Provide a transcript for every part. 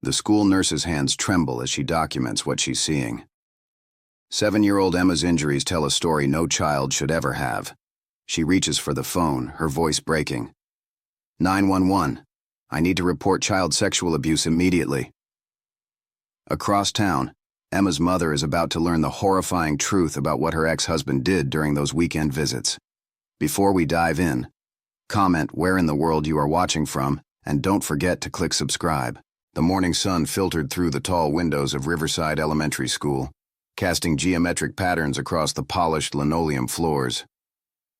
The school nurse's hands tremble as she documents what she's seeing. 7-year-old Emma's injuries tell a story no child should ever have. She reaches for the phone, her voice breaking. 911. I need to report child sexual abuse immediately. Across town, Emma's mother is about to learn the horrifying truth about what her ex-husband did during those weekend visits. Before we dive in, comment where in the world you are watching from, and don't forget to click subscribe. The morning sun filtered through the tall windows of Riverside Elementary School, casting geometric patterns across the polished linoleum floors.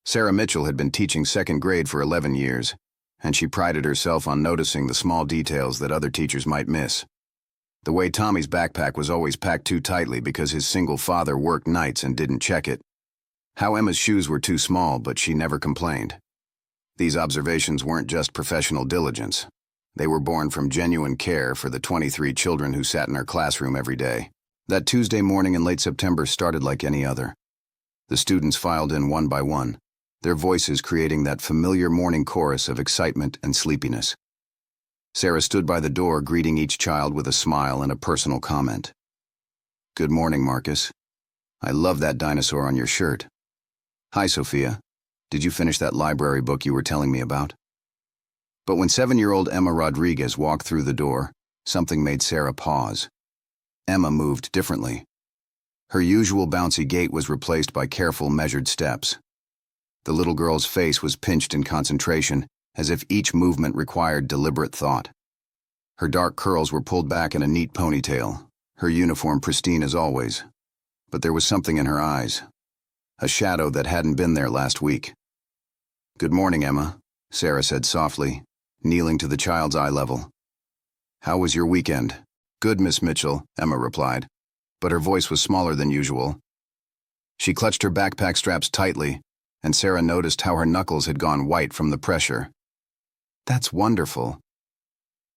Sarah Mitchell had been teaching second grade for 11 years, and she prided herself on noticing the small details that other teachers might miss. The way Tommy's backpack was always packed too tightly because his single father worked nights and didn't check it. How Emma's shoes were too small, but she never complained. These observations weren't just professional diligence. They were born from genuine care for the 23 children who sat in her classroom every day. That Tuesday morning in late September started like any other. The students filed in one by one, their voices creating that familiar morning chorus of excitement and sleepiness. Sarah stood by the door, greeting each child with a smile and a personal comment. Good morning, Marcus. I love that dinosaur on your shirt. Hi, Sophia. Did you finish that library book you were telling me about? But when 7-year-old Emma Rodriguez walked through the door, something made Sarah pause. Emma moved differently. Her usual bouncy gait was replaced by careful, measured steps. The little girl's face was pinched in concentration, as if each movement required deliberate thought. Her dark curls were pulled back in a neat ponytail, her uniform pristine as always. But there was something in her eyes, a shadow that hadn't been there last week. Good morning, Emma, Sarah said softly, kneeling to the child's eye level. How was your weekend? Good, Miss Mitchell, Emma replied, but her voice was smaller than usual. She clutched her backpack straps tightly, and Sarah noticed how her knuckles had gone white from the pressure. That's wonderful.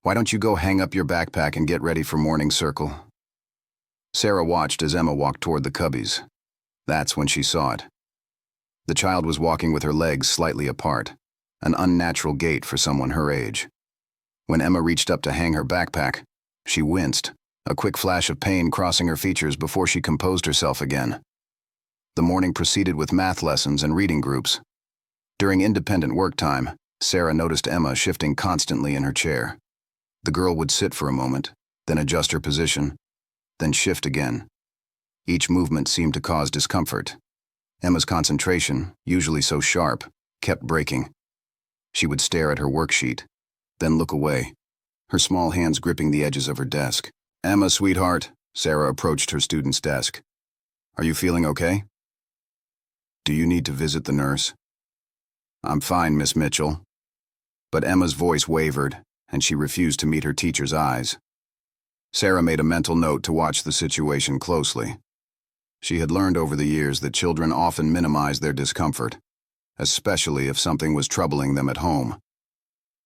Why don't you go hang up your backpack and get ready for morning circle? Sarah watched as Emma walked toward the cubbies. That's when she saw it. The child was walking with her legs slightly apart, an unnatural gait for someone her age. When Emma reached up to hang her backpack, she winced, a quick flash of pain crossing her features before she composed herself again. The morning proceeded with math lessons and reading groups. During independent work time, Sarah noticed Emma shifting constantly in her chair. The girl would sit for a moment, then adjust her position, then shift again. Each movement seemed to cause discomfort. Emma's concentration, usually so sharp, kept breaking. She would stare at her worksheet, then look away, her small hands gripping the edges of her desk. Emma, sweetheart, Sarah approached her student's desk. Are you feeling okay? Do you need to visit the nurse? I'm fine, Miss Mitchell. But Emma's voice wavered, and she refused to meet her teacher's eyes. Sarah made a mental note to watch the situation closely. She had learned over the years that children often minimize their discomfort, especially if something was troubling them at home.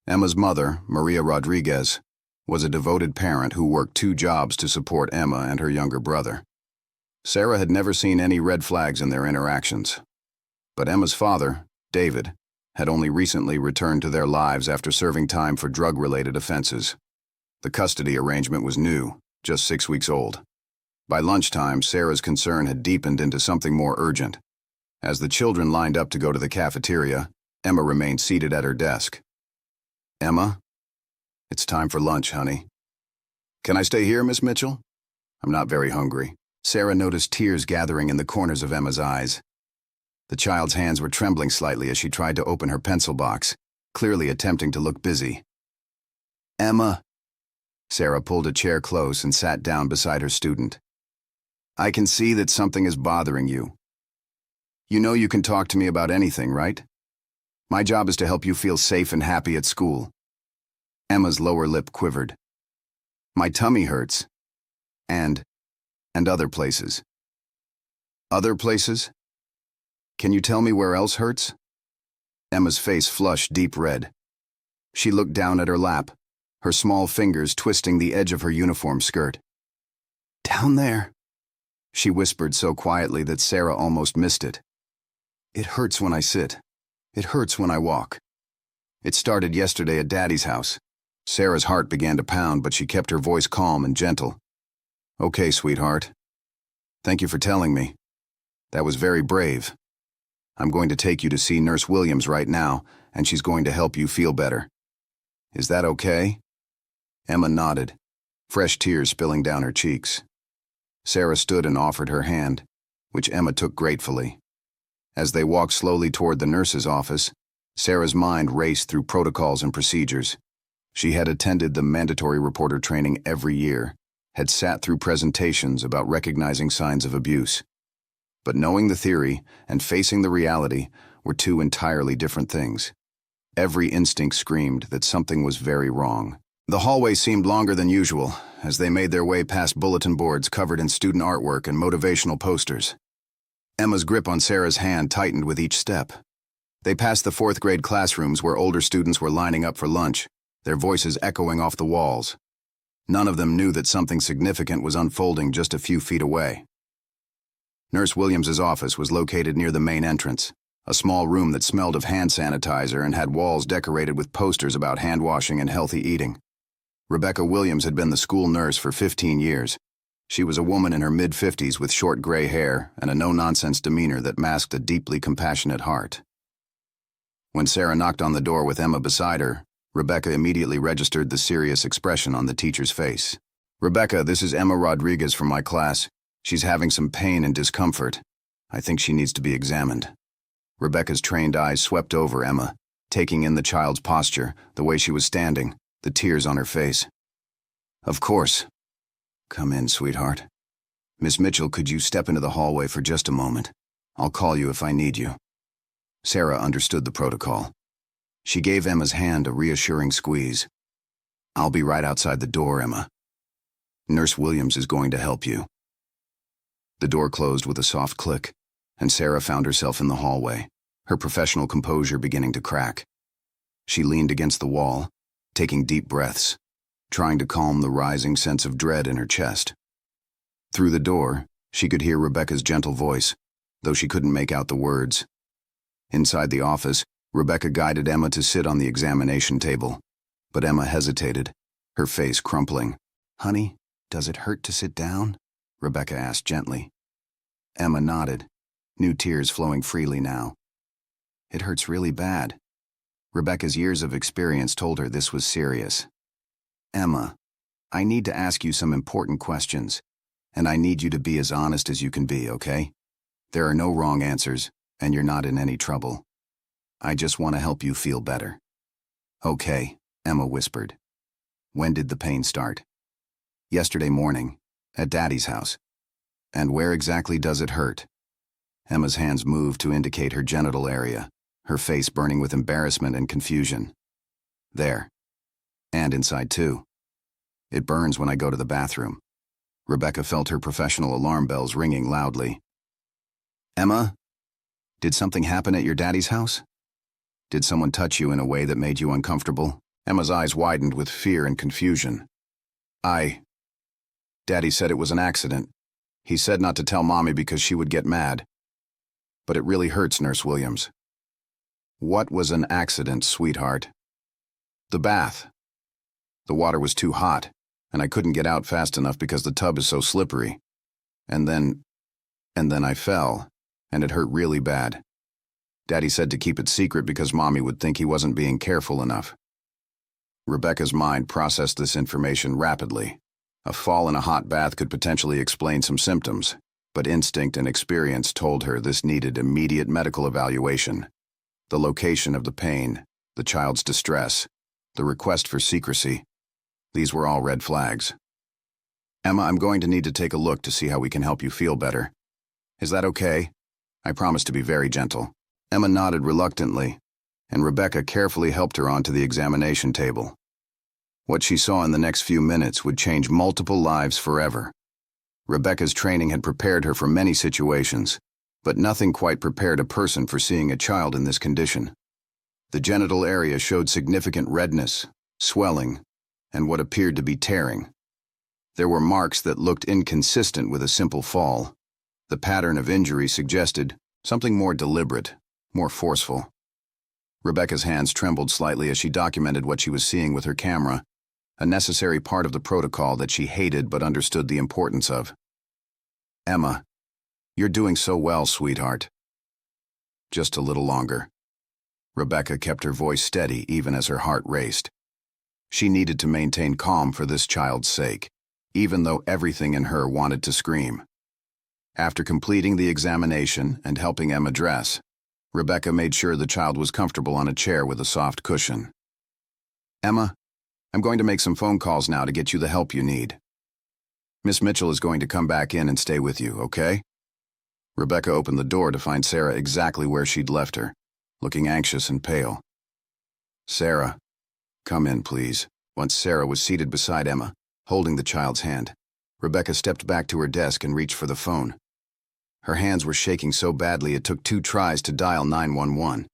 Emma's mother, Maria Rodriguez, was a devoted parent who worked 2 jobs to support Emma and her younger brother. Sarah had never seen any red flags in their interactions. But Emma's father, David, had only recently returned to their lives after serving time for drug-related offenses. The custody arrangement was new, just 6 weeks old. By lunchtime, Sarah's concern had deepened into something more urgent. As the children lined up to go to the cafeteria, Emma remained seated at her desk. Emma? It's time for lunch, honey. Can I stay here, Miss Mitchell? I'm not very hungry. Sarah noticed tears gathering in the corners of Emma's eyes. The child's hands were trembling slightly as she tried to open her pencil box, clearly attempting to look busy. Emma. Sarah pulled a chair close and sat down beside her student. I can see that something is bothering you. You know you can talk to me about anything, right? My job is to help you feel safe and happy at school. Emma's lower lip quivered. My tummy hurts. And other places. Other places? Can you tell me where else hurts? Emma's face flushed deep red. She looked down at her lap, her small fingers twisting the edge of her uniform skirt. Down there, she whispered so quietly that Sarah almost missed it. It hurts when I sit. It hurts when I walk. It started yesterday at Daddy's house. Sarah's heart began to pound, but she kept her voice calm and gentle. "Okay, sweetheart. Thank you for telling me. That was very brave. I'm going to take you to see Nurse Williams right now, and she's going to help you feel better. Is that okay?" Emma nodded, fresh tears spilling down her cheeks. Sarah stood and offered her hand, which Emma took gratefully. As they walked slowly toward the nurse's office, Sarah's mind raced through protocols and procedures. She had attended the mandatory reporter training every year, had sat through presentations about recognizing signs of abuse. But knowing the theory and facing the reality were two entirely different things. Every instinct screamed that something was very wrong. The hallway seemed longer than usual as they made their way past bulletin boards covered in student artwork and motivational posters. Emma's grip on Sarah's hand tightened with each step. They passed the fourth-grade classrooms where older students were lining up for lunch, their voices echoing off the walls. None of them knew that something significant was unfolding just a few feet away. Nurse Williams's office was located near the main entrance, a small room that smelled of hand sanitizer and had walls decorated with posters about hand washing and healthy eating. Rebecca Williams had been the school nurse for 15 years. She was a woman in her mid-50s with short gray hair and a no-nonsense demeanor that masked a deeply compassionate heart. When Sarah knocked on the door with Emma beside her, Rebecca immediately registered the serious expression on the teacher's face. "Rebecca, this is Emma Rodriguez from my class. She's having some pain and discomfort. I think she needs to be examined." Rebecca's trained eyes swept over Emma, taking in the child's posture, the way she was standing, the tears on her face. "Of course. Come in, sweetheart. Miss Mitchell, could you step into the hallway for just a moment? I'll call you if I need you." Sarah understood the protocol. She gave Emma's hand a reassuring squeeze. "I'll be right outside the door, Emma. Nurse Williams is going to help you." The door closed with a soft click, and Sarah found herself in the hallway, her professional composure beginning to crack. She leaned against the wall, taking deep breaths, trying to calm the rising sense of dread in her chest. Through the door, she could hear Rebecca's gentle voice, though she couldn't make out the words. Inside the office, Rebecca guided Emma to sit on the examination table, but Emma hesitated, her face crumpling. "Honey, does it hurt to sit down?" Rebecca asked gently. Emma nodded, new tears flowing freely now. "It hurts really bad." Rebecca's years of experience told her this was serious. "Emma, I need to ask you some important questions, and I need you to be as honest as you can be, okay? There are no wrong answers, and you're not in any trouble. I just want to help you feel better." "Okay," Emma whispered. "When did the pain start?" "Yesterday morning, at Daddy's house." "And where exactly does it hurt?" Emma's hands moved to indicate her genital area, her face burning with embarrassment and confusion. "There. And inside too. It burns when I go to the bathroom." Rebecca felt her professional alarm bells ringing loudly. "Emma, did something happen at your daddy's house? Did someone touch you in a way that made you uncomfortable?" Emma's eyes widened with fear and confusion. Daddy said it was an accident. He said not to tell Mommy because she would get mad. But it really hurts, Nurse Williams." "What was an accident, sweetheart?" "The bath. The water was too hot, and I couldn't get out fast enough because the tub is so slippery. And then I fell, and it hurt really bad. Daddy said to keep it secret because Mommy would think he wasn't being careful enough." Rebecca's mind processed this information rapidly. A fall in a hot bath could potentially explain some symptoms, but instinct and experience told her this needed immediate medical evaluation. The location of the pain, the child's distress, the request for secrecy, these were all red flags. "Emma, I'm going to need to take a look to see how we can help you feel better. Is that okay? I promise to be very gentle." Emma nodded reluctantly, and Rebecca carefully helped her onto the examination table. What she saw in the next few minutes would change multiple lives forever. Rebecca's training had prepared her for many situations, but nothing quite prepared a person for seeing a child in this condition. The genital area showed significant redness, swelling, and what appeared to be tearing. There were marks that looked inconsistent with a simple fall. The pattern of injury suggested something more deliberate, more forceful. Rebecca's hands trembled slightly as she documented what she was seeing with her camera, a necessary part of the protocol that she hated but understood the importance of. "Emma, you're doing so well, sweetheart." "Just a little longer." Rebecca kept her voice steady even as her heart raced. She needed to maintain calm for this child's sake, even though everything in her wanted to scream. After completing the examination and helping Emma dress, Rebecca made sure the child was comfortable on a chair with a soft cushion. "Emma, I'm going to make some phone calls now to get you the help you need. Miss Mitchell is going to come back in and stay with you, okay?" Rebecca opened the door to find Sarah exactly where she'd left her, looking anxious and pale. "Sarah, come in, please." Once Sarah was seated beside Emma, holding the child's hand, Rebecca stepped back to her desk and reached for the phone. Her hands were shaking so badly it took 2 tries to dial 911.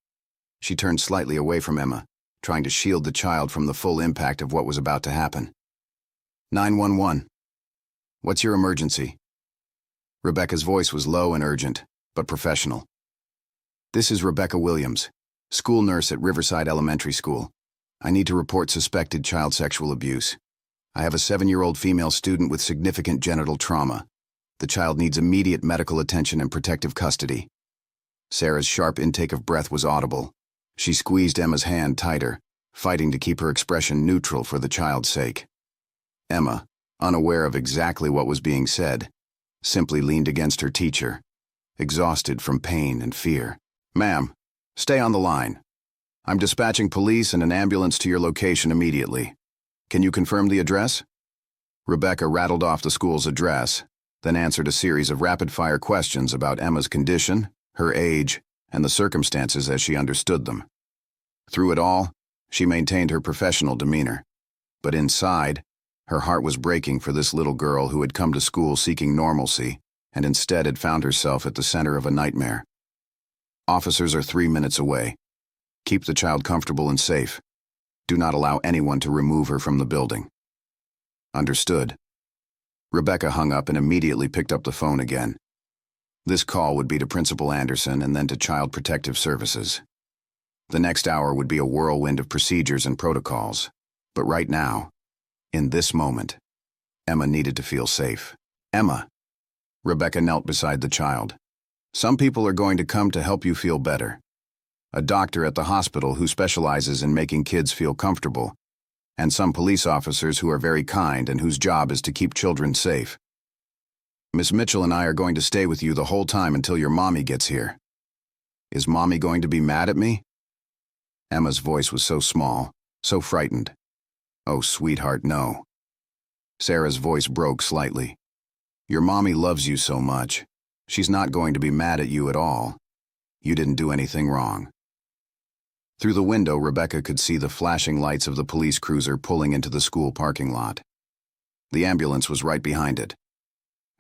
She turned slightly away from Emma, trying to shield the child from the full impact of what was about to happen. "911. What's your emergency?" Rebecca's voice was low and urgent, but professional. "This is Rebecca Williams, school nurse at Riverside Elementary School. I need to report suspected child sexual abuse. I have a 7-year-old female student with significant genital trauma. The child needs immediate medical attention and protective custody." Sarah's sharp intake of breath was audible. She squeezed Emma's hand tighter, fighting to keep her expression neutral for the child's sake. Emma, unaware of exactly what was being said, simply leaned against her teacher, exhausted from pain and fear. "Ma'am, stay on the line. I'm dispatching police and an ambulance to your location immediately. Can you confirm the address?" Rebecca rattled off the school's address, then answered a series of rapid-fire questions about Emma's condition, her age, and the circumstances as she understood them. Through it all, she maintained her professional demeanor. But inside, her heart was breaking for this little girl who had come to school seeking normalcy and instead had found herself at the center of a nightmare. "Officers are 3 minutes away. Keep the child comfortable and safe. Do not allow anyone to remove her from the building." "Understood." Rebecca hung up and immediately picked up the phone again. This call would be to Principal Anderson and then to Child Protective Services. The next hour would be a whirlwind of procedures and protocols. But right now, in this moment, Emma needed to feel safe. "Emma." Rebecca knelt beside the child. "Some people are going to come to help you feel better. A doctor at the hospital who specializes in making kids feel comfortable, and some police officers who are very kind and whose job is to keep children safe. Miss Mitchell and I are going to stay with you the whole time until your mommy gets here. Is mommy going to be mad at me?" Emma's voice was so small, so frightened. "Oh, sweetheart, no." Sarah's voice broke slightly. "Your mommy loves you so much. She's not going to be mad at you at all. You didn't do anything wrong." Through the window, Rebecca could see the flashing lights of the police cruiser pulling into the school parking lot. The ambulance was right behind it.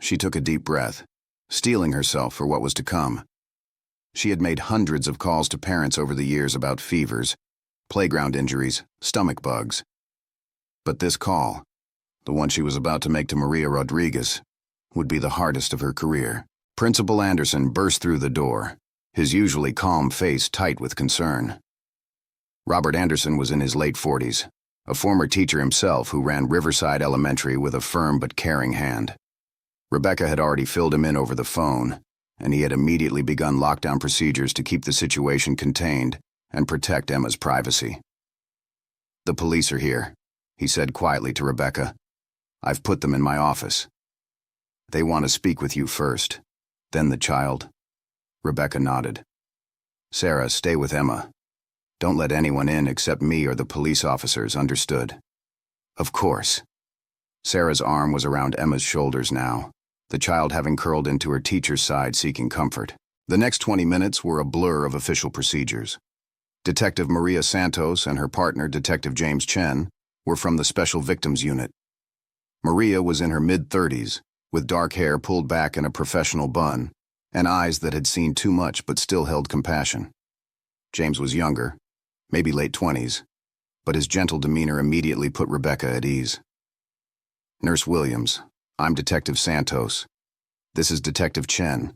She took a deep breath, steeling herself for what was to come. She had made hundreds of calls to parents over the years about fevers, playground injuries, stomach bugs. But this call, the one she was about to make to Maria Rodriguez, would be the hardest of her career. Principal Anderson burst through the door, his usually calm face tight with concern. Robert Anderson was in his late 40s, a former teacher himself who ran Riverside Elementary with a firm but caring hand. Rebecca had already filled him in over the phone, and he had immediately begun lockdown procedures to keep the situation contained and protect Emma's privacy. "The police are here," he said quietly to Rebecca. "I've put them in my office. They want to speak with you first, then the child." Rebecca nodded. "Sarah, stay with Emma. Don't let anyone in except me or the police officers, understood?" "Of course." Sarah's arm was around Emma's shoulders now, the child having curled into her teacher's side seeking comfort. The next 20 minutes were a blur of official procedures. Detective Maria Santos and her partner, Detective James Chen, were from the Special Victims Unit. Maria was in her mid-30s, with dark hair pulled back in a professional bun, and eyes that had seen too much but still held compassion. James was younger, maybe late 20s, but his gentle demeanor immediately put Rebecca at ease. "Nurse Williams, I'm Detective Santos. This is Detective Chen.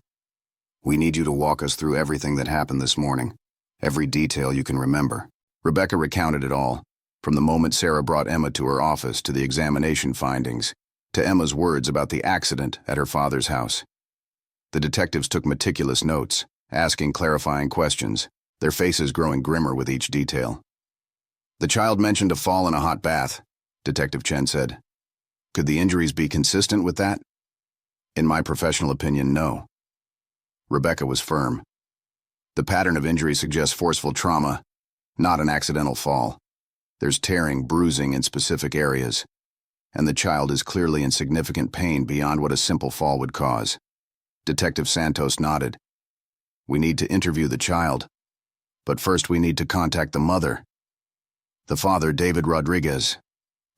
We need you to walk us through everything that happened this morning, every detail you can remember." Rebecca recounted it all, From the moment Sarah brought Emma to her office to the examination findings, to Emma's words about the accident at her father's house. The detectives took meticulous notes, asking clarifying questions, their faces growing grimmer with each detail. "The child mentioned a fall in a hot bath," Detective Chen said. "Could the injuries be consistent with that?" "In my professional opinion, no." Rebecca was firm. "The pattern of injury suggests forceful trauma, not an accidental fall. There's tearing, bruising in specific areas, and the child is clearly in significant pain beyond what a simple fall would cause." Detective Santos nodded. "We need to interview the child, but first we need to contact the mother. The father, David Rodriguez,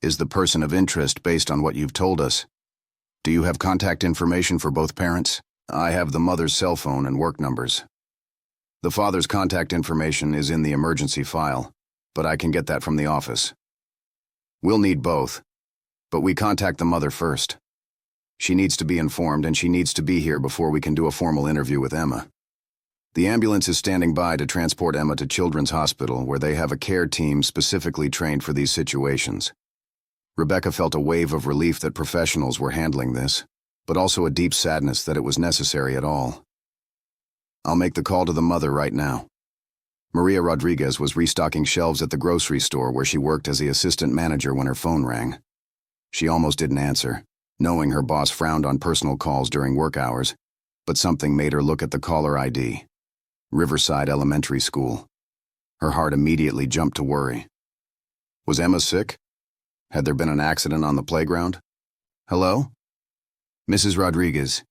is the person of interest based on what you've told us. Do you have contact information for both parents?" "I have the mother's cell phone and work numbers. The father's contact information is in the emergency file, but I can get that from the office. We'll need both, but we contact the mother first. She needs to be informed and she needs to be here before we can do a formal interview with Emma. The ambulance is standing by to transport Emma to Children's Hospital, where they have a care team specifically trained for these situations." Rebecca felt a wave of relief that professionals were handling this, but also a deep sadness that it was necessary at all. "I'll make the call to the mother right now." Maria Rodriguez was restocking shelves at the grocery store where she worked as the assistant manager when her phone rang. She almost didn't answer, knowing her boss frowned on personal calls during work hours, but something made her look at the caller ID. Riverside Elementary School. Her heart immediately jumped to worry. Was Emma sick? Had there been an accident on the playground? "Hello? Mrs. Rodriguez,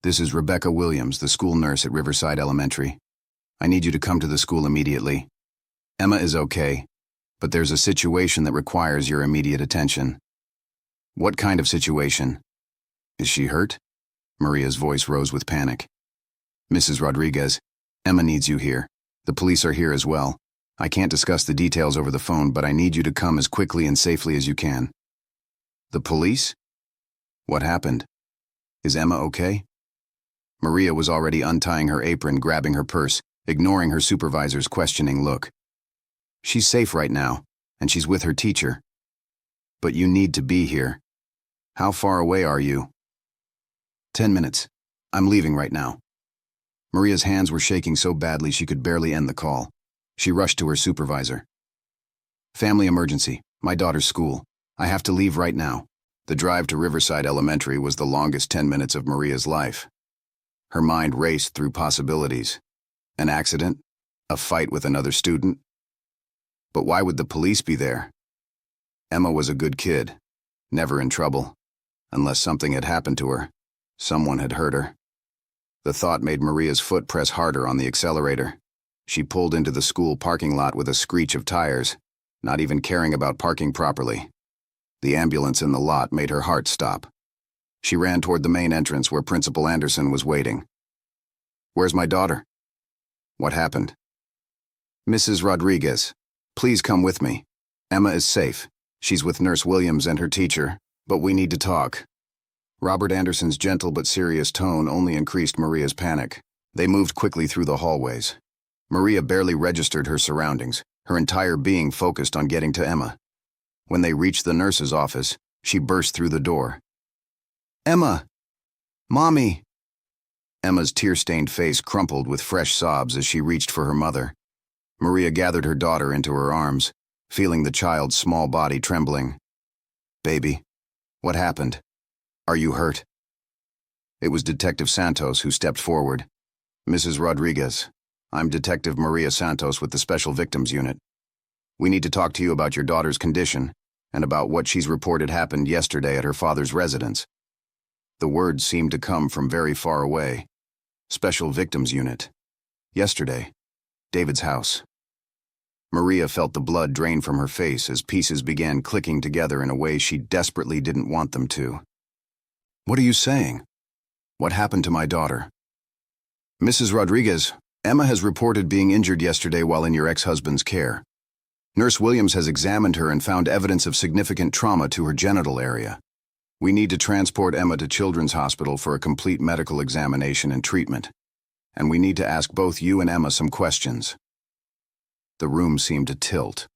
this is Rebecca Williams, the school nurse at Riverside Elementary. I need you to come to the school immediately. Emma is okay, but there's a situation that requires your immediate attention." "What kind of situation? Is she hurt?" Maria's voice rose with panic. "Mrs. Rodriguez, Emma needs you here. The police are here as well. I can't discuss the details over the phone, but I need you to come as quickly and safely as you can." "The police? What happened? Is Emma okay?" Maria was already untying her apron, grabbing her purse, ignoring her supervisor's questioning look. "She's safe right now, and she's with her teacher. But you need to be here. How far away are you?" 10 minutes. I'm leaving right now." Maria's hands were shaking so badly she could barely end the call. She rushed to her supervisor. "Family emergency. My daughter's school. I have to leave right now." The drive to Riverside Elementary was the longest 10 minutes of Maria's life. Her mind raced through possibilities. An accident? A fight with another student? But why would the police be there? Emma was a good kid, never in trouble, unless something had happened to her. Someone had hurt her. The thought made Maria's foot press harder on the accelerator. She pulled into the school parking lot with a screech of tires, not even caring about parking properly. The ambulance in the lot made her heart stop. She ran toward the main entrance where Principal Anderson was waiting. "Where's my daughter?" "What happened?" "Mrs. Rodriguez, please come with me. Emma is safe. She's with Nurse Williams and her teacher, but we need to talk." Robert Anderson's gentle but serious tone only increased Maria's panic. They moved quickly through the hallways. Maria barely registered her surroundings, her entire being focused on getting to Emma. When they reached the nurse's office, she burst through the door. "Emma! Mommy!" Emma's tear-stained face crumpled with fresh sobs as she reached for her mother. Maria gathered her daughter into her arms, feeling the child's small body trembling. "Baby, what happened? Are you hurt?" It was Detective Santos who stepped forward. "Mrs. Rodriguez, I'm Detective Maria Santos with the Special Victims Unit. We need to talk to you about your daughter's condition and about what she's reported happened yesterday at her father's residence." The words seemed to come from very far away. Special Victims Unit. Yesterday. David's house. Maria felt the blood drain from her face as pieces began clicking together in a way she desperately didn't want them to. "What are you saying? What happened to my daughter?" "Mrs. Rodriguez, Emma has reported being injured yesterday while in your ex-husband's care. Nurse Williams has examined her and found evidence of significant trauma to her genital area. We need to transport Emma to Children's Hospital for a complete medical examination and treatment. And we need to ask both you and Emma some questions." The room seemed to tilt.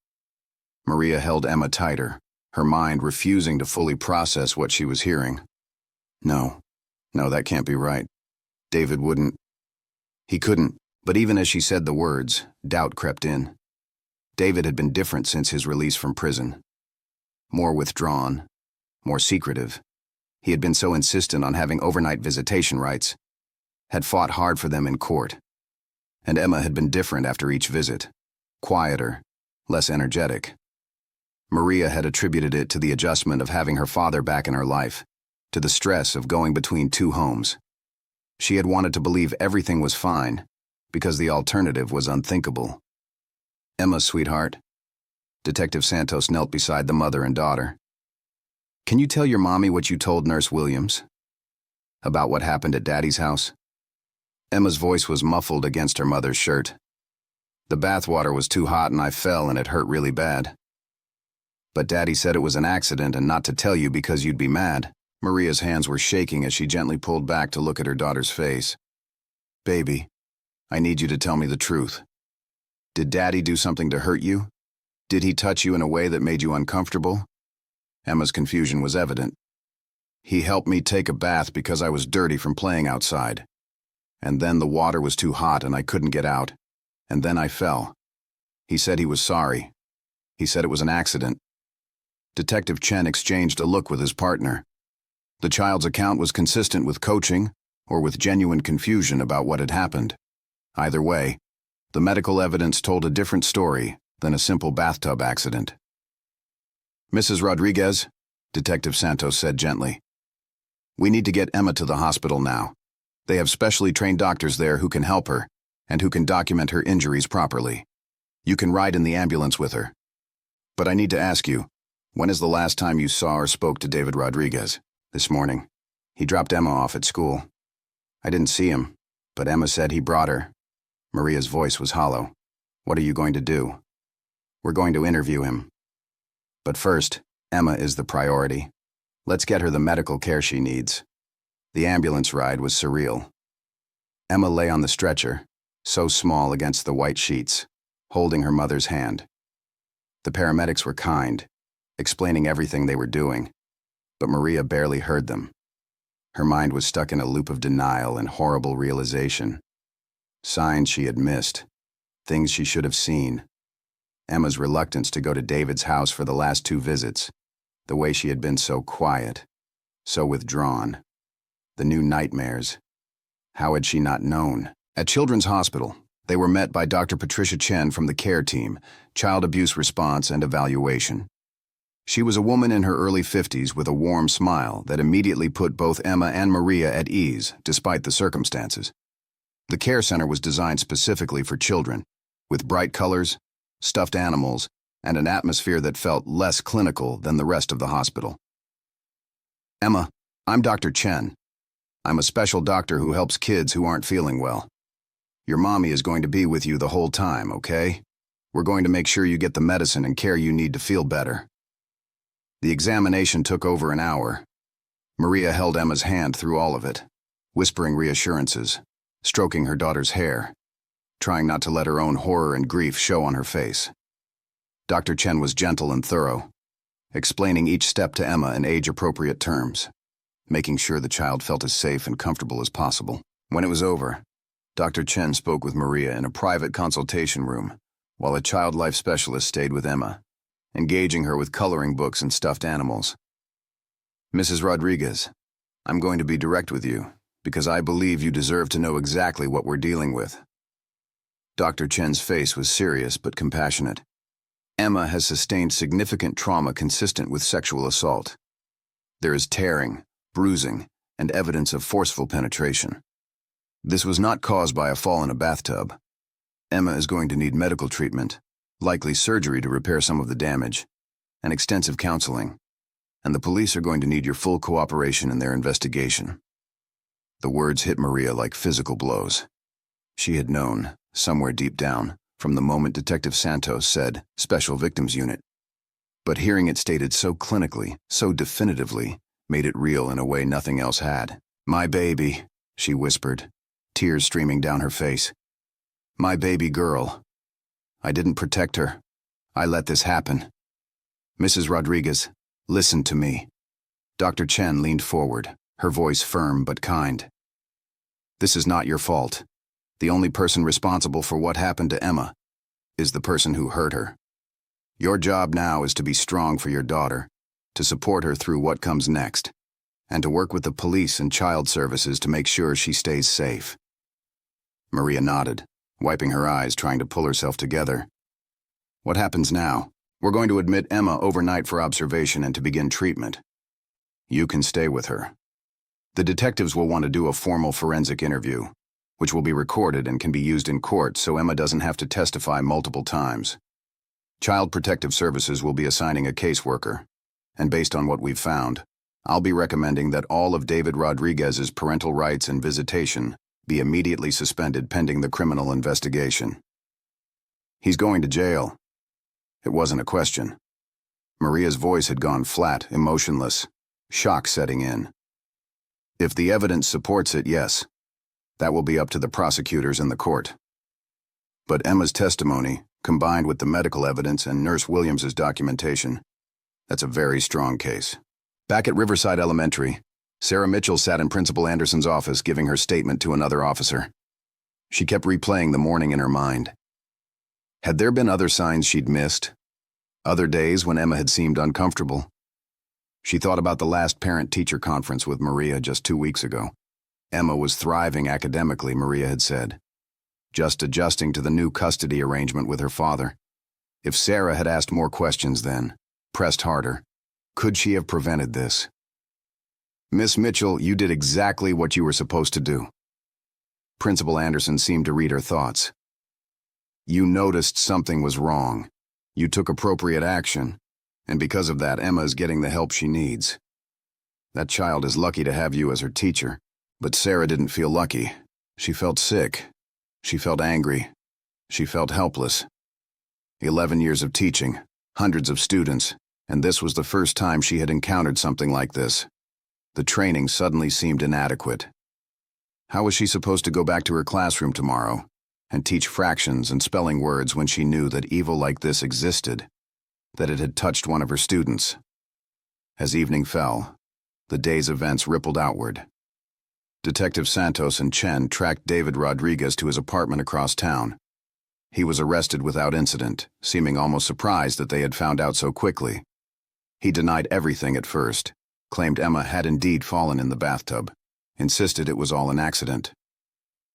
Maria held Emma tighter, her mind refusing to fully process what she was hearing. No, that can't be right. David wouldn't. He couldn't, but even as she said the words, doubt crept in. David had been different since his release from prison. More withdrawn, more secretive. He had been so insistent on having overnight visitation rights, had fought hard for them in court. And Emma had been different after each visit, quieter, less energetic. Maria had attributed it to the adjustment of having her father back in her life, to the stress of going between two homes. She had wanted to believe everything was fine, because the alternative was unthinkable. Emma, sweetheart. Detective Santos knelt beside the mother and daughter. Can you tell your mommy what you told Nurse Williams? About what happened at Daddy's house? Emma's voice was muffled against her mother's shirt. The bathwater was too hot and I fell and it hurt really bad. But Daddy said it was an accident and not to tell you because you'd be mad. Maria's hands were shaking as she gently pulled back to look at her daughter's face. Baby, I need you to tell me the truth. Did Daddy do something to hurt you? Did he touch you in a way that made you uncomfortable? Emma's confusion was evident. He helped me take a bath because I was dirty from playing outside. And then the water was too hot and I couldn't get out. And then I fell. He said he was sorry. He said it was an accident. Detective Chen exchanged a look with his partner. The child's account was consistent with coaching or with genuine confusion about what had happened. Either way, the medical evidence told a different story than a simple bathtub accident. Mrs. Rodriguez, Detective Santos said gently, we need to get Emma to the hospital now. They have specially trained doctors there who can help her and who can document her injuries properly. You can ride in the ambulance with her. But I need to ask you, when is the last time you saw or spoke to David Rodriguez? This morning. He dropped Emma off at school. I didn't see him, but Emma said he brought her. Maria's voice was hollow. What are you going to do? We're going to interview him. But first, Emma is the priority. Let's get her the medical care she needs. The ambulance ride was surreal. Emma lay on the stretcher, so small against the white sheets, holding her mother's hand. The paramedics were kind, explaining everything they were doing, but Maria barely heard them. Her mind was stuck in a loop of denial and horrible realization. Signs she had missed, things she should have seen. Emma's reluctance to go to David's house for the last 2 visits, the way she had been so quiet, so withdrawn. The new nightmares. How had she not known? At Children's Hospital, they were met by Dr. Patricia Chen from the care team, Child Abuse Response and Evaluation. She was a woman in her early 50s with a warm smile that immediately put both Emma and Maria at ease, despite the circumstances. The care center was designed specifically for children, with bright colors, stuffed animals, and an atmosphere that felt less clinical than the rest of the hospital. Emma, I'm Dr. Chen. I'm a special doctor who helps kids who aren't feeling well. Your mommy is going to be with you the whole time, okay? We're going to make sure you get the medicine and care you need to feel better. The examination took over an hour. Maria held Emma's hand through all of it, whispering reassurances, stroking her daughter's hair, trying not to let her own horror and grief show on her face. Dr. Chen was gentle and thorough, explaining each step to Emma in age-appropriate terms, making sure the child felt as safe and comfortable as possible. When it was over, Dr. Chen spoke with Maria in a private consultation room, while a child life specialist stayed with Emma, engaging her with coloring books and stuffed animals. Mrs. Rodriguez, I'm going to be direct with you, because I believe you deserve to know exactly what we're dealing with. Dr. Chen's face was serious but compassionate. Emma has sustained significant trauma consistent with sexual assault. There is tearing, bruising, and evidence of forceful penetration. This was not caused by a fall in a bathtub. Emma is going to need medical treatment, likely surgery to repair some of the damage, and extensive counseling, and the police are going to need your full cooperation in their investigation. The words hit Maria like physical blows. She had known, somewhere deep down, from the moment Detective Santos said, Special Victims Unit. But hearing it stated so clinically, so definitively, made it real in a way nothing else had. My baby, she whispered, tears streaming down her face. My baby girl. I didn't protect her. I let this happen. Mrs. Rodriguez, listen to me. Dr. Chen leaned forward, her voice firm but kind. This is not your fault. The only person responsible for what happened to Emma is the person who hurt her. Your job now is to be strong for your daughter, to support her through what comes next, and to work with the police and child services to make sure she stays safe. Maria nodded, wiping her eyes, trying to pull herself together. What happens now? We're going to admit Emma overnight for observation and to begin treatment. You can stay with her. The detectives will want to do a formal forensic interview, which will be recorded and can be used in court so Emma doesn't have to testify multiple times. Child Protective Services will be assigning a caseworker, and based on what we've found, I'll be recommending that all of David Rodriguez's parental rights and visitation be immediately suspended pending the criminal investigation. He's going to jail. It wasn't a question. Maria's voice had gone flat, emotionless, shock setting in. If the evidence supports it, yes. That will be up to the prosecutors and the court. But Emma's testimony, combined with the medical evidence and Nurse Williams's documentation, that's a very strong case. Back at Riverside Elementary, Sarah Mitchell sat in Principal Anderson's office giving her statement to another officer. She kept replaying the morning in her mind. Had there been other signs she'd missed? Other days when Emma had seemed uncomfortable? She thought about the last parent-teacher conference with Maria just 2 weeks ago. Emma was thriving academically, Maria had said, just adjusting to the new custody arrangement with her father. If Sarah had asked more questions then, pressed harder, could she have prevented this? Miss Mitchell, you did exactly what you were supposed to do. Principal Anderson seemed to read her thoughts. You noticed something was wrong. You took appropriate action, and because of that, Emma is getting the help she needs. That child is lucky to have you as her teacher, but Sarah didn't feel lucky. She felt sick. She felt angry. She felt helpless. 11 years of teaching, hundreds of students, and this was the first time she had encountered something like this. The training suddenly seemed inadequate. How was she supposed to go back to her classroom tomorrow and teach fractions and spelling words when she knew that evil like this existed, that it had touched one of her students? As evening fell, the day's events rippled outward. Detective Santos and Chen tracked David Rodriguez to his apartment across town. He was arrested without incident, seeming almost surprised that they had found out so quickly. He denied everything at first, claimed Emma had indeed fallen in the bathtub, insisted it was all an accident.